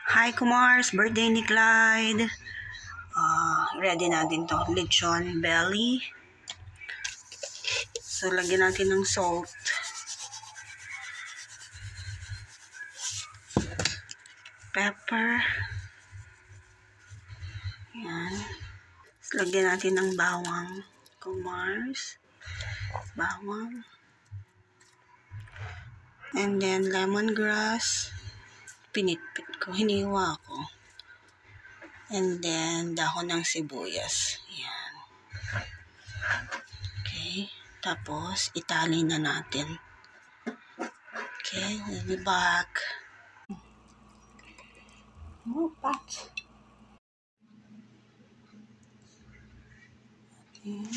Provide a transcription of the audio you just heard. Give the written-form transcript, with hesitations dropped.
Hi Kumars, birthday ni Clyde. Ready natin to, lechon belly. So lagyan natin ng salt. Pepper. Yan. So, lagyan natin ng bawang. Kumars. Bawang. And then lemongrass. Pinitpit ko, hiniwa ko. And then dahon ng sibuyas. Yan. Okay. Tapos itali na natin. Okay, we'll be back. Oh, pot. Okay.